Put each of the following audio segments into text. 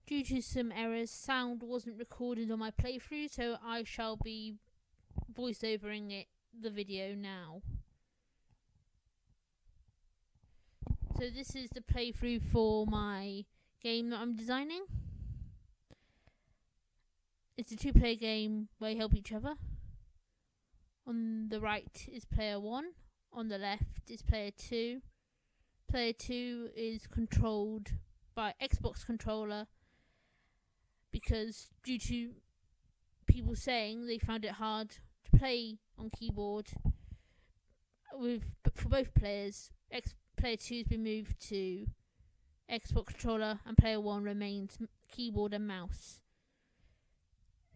Due to some errors, sound wasn't recorded on my playthrough, so I shall be voiceovering the video now. So this is the playthrough for my game that I'm designing. It's a 2-player game where you help each other. On the right is player 1, on the left is player 2. Player 2 is controlled by Xbox controller because due to people saying they found it hard to play on keyboard for both players, player 2 has been moved to Xbox controller and player 1 remains keyboard and mouse.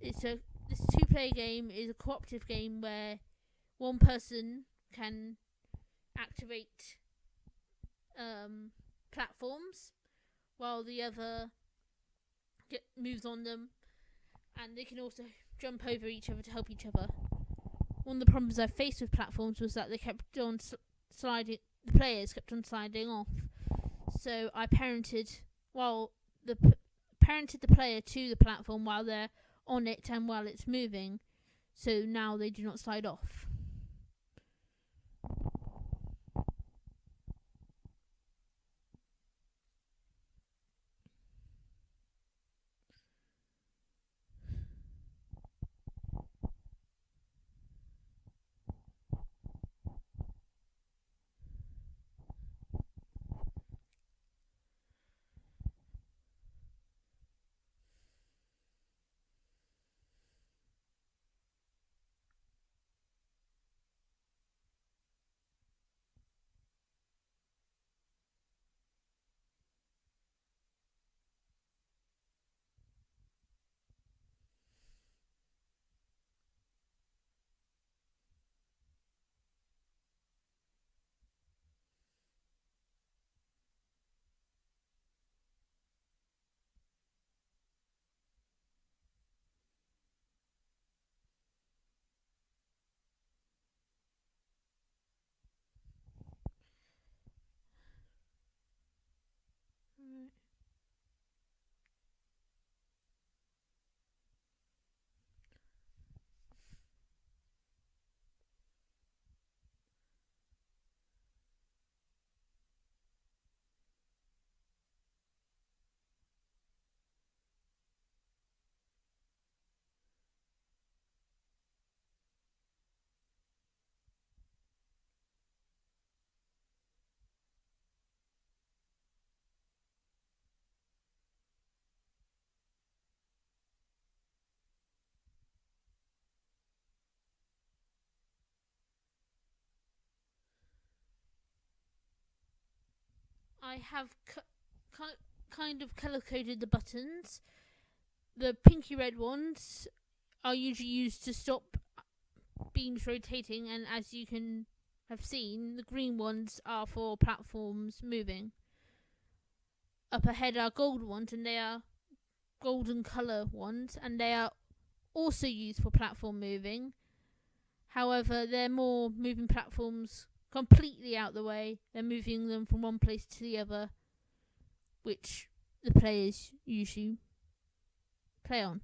This 2-player game is a cooperative game where one person can activate platforms while the other moves on them, and they can also jump over each other to help each other. One of the problems I faced with platforms was that they kept on sliding. The players kept on sliding off, so I parented the player to the platform while they're on it and while it's moving, so now they do not slide off. I have kind of color coded the buttons. The pinky red ones are usually used to stop beams rotating, and as you can have seen, the green ones are for platforms moving. Up ahead are gold ones, and they are golden color ones, and they are also used for platform moving. However, they're more moving platforms completely out the way. They're moving them from one place to the other, which the players usually play on.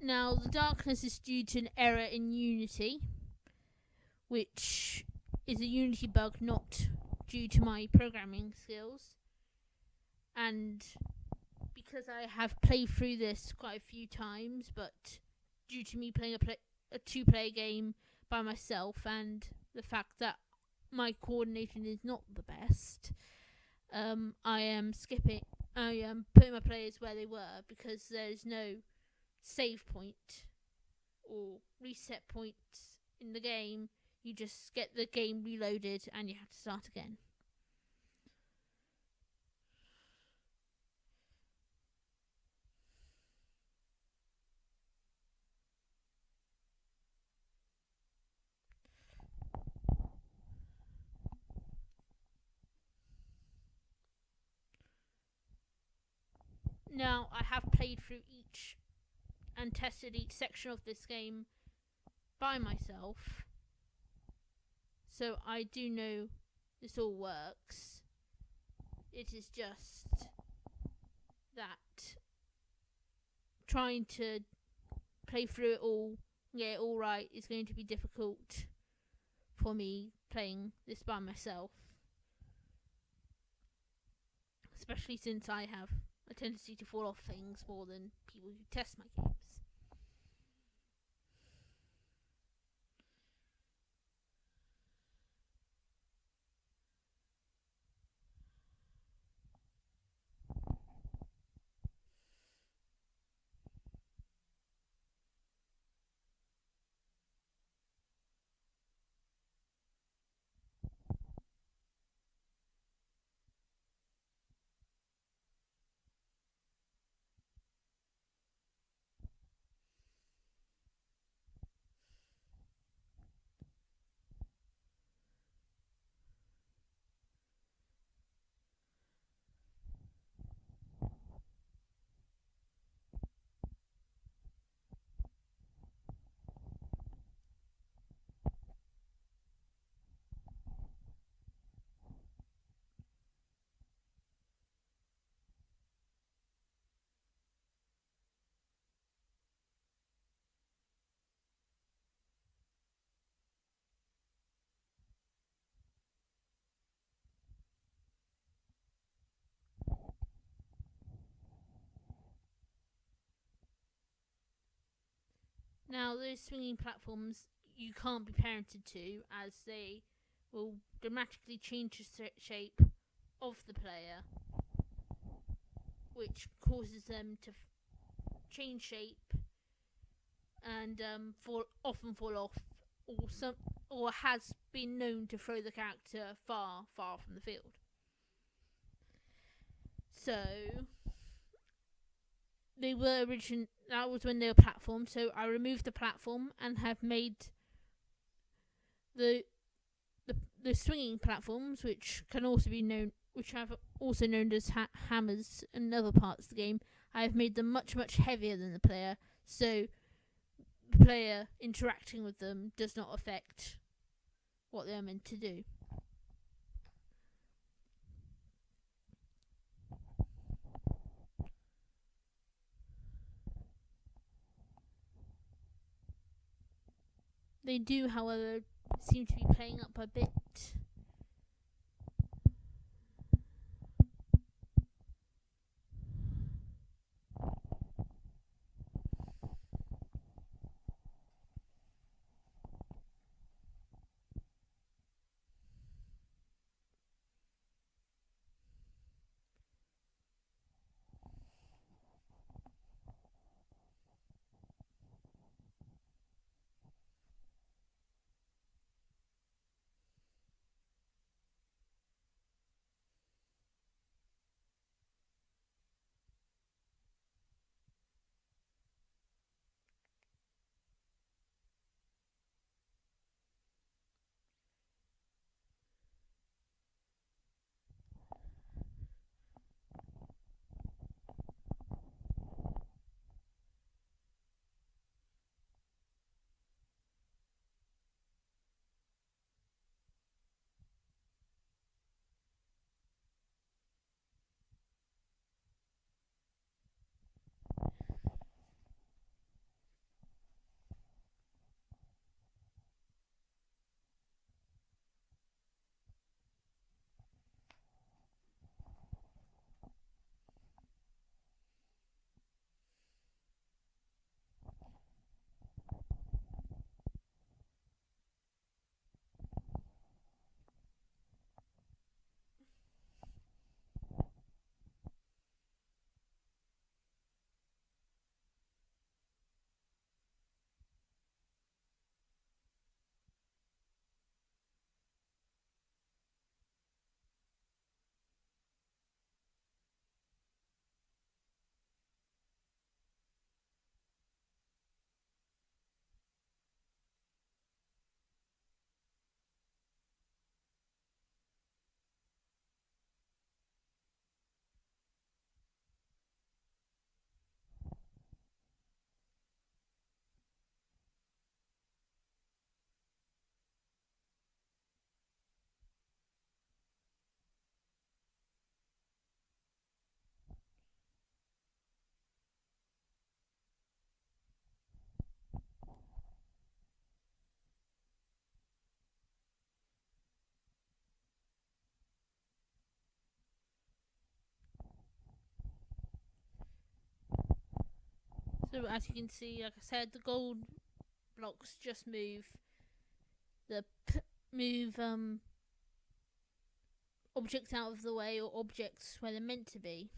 Now, the darkness is due to an error in Unity, which is a Unity bug, not due to my programming skills. And because I have played through this quite a few times, but due to me playing a 2-player game by myself and the fact that my coordination is not the best, I am putting my players where they were because there's no save point or reset point in the game. You just get the game reloaded and you have to start again. Now, I have played through each and tested each section of this game by myself, so I do know this all works. It is just that trying to play through it all, get it all right, is going to be difficult for me playing this by myself. Especially since I have a tendency to fall off things more than people who test my games. Now, those swinging platforms you can't be parented to, as they will dramatically change the shape of the player, which causes them to change shape and often fall off, or has been known to throw the character far, far from the field. So they were that was when they were platformed, so I removed the platform and have made the swinging platforms, which have also known as hammers in other parts of the game. I have made them much, much heavier than the player, so the player interacting with them does not affect what they are meant to do. They do, however, seem to be playing up a bit. So as you can see, like I said, the gold blocks just move objects out of the way, or objects where they're meant to be.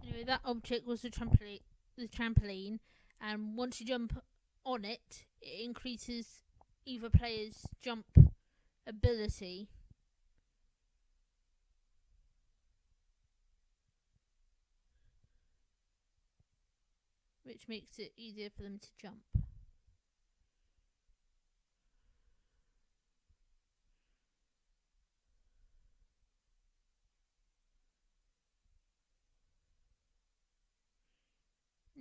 Anyway, that object was the trampoline, and once you jump on it, it increases either player's jump ability. Which makes it easier for them to jump.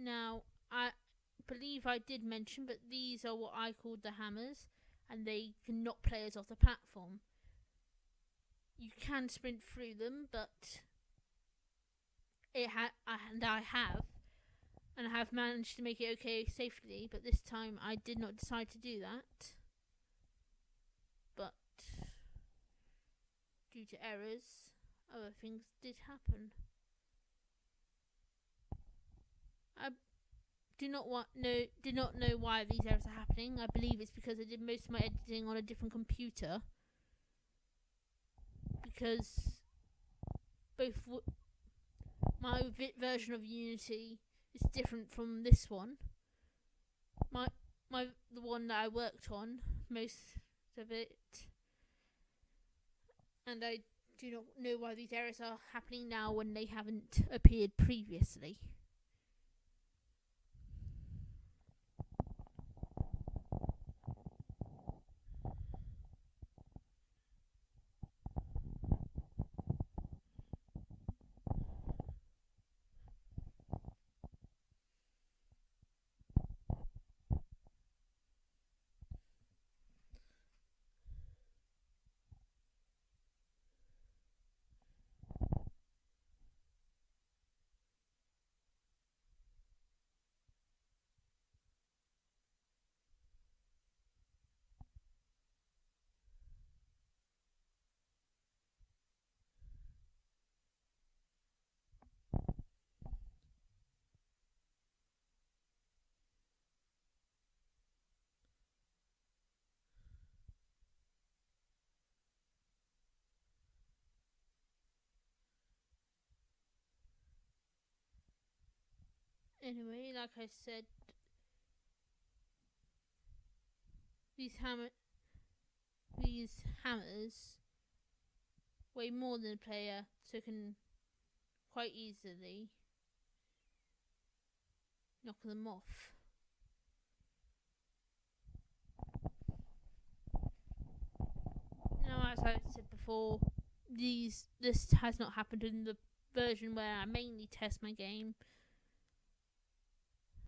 Now, I believe I did mention, but these are what I called the hammers, and they can knock players off the platform. You can sprint through them, but I have managed to make it okay safely, but this time I did not decide to do that. But due to errors, other things did happen. I did not know why these errors are happening. I believe it's because I did most of my editing on a different computer. Because my version of Unity is different from this one. The one that I worked on, most of it, and I do not know why these errors are happening now when they haven't appeared previously. Anyway, like I said, these hammers weigh more than a player, so can quite easily knock them off. Now, as I said before, this has not happened in the version where I mainly test my game,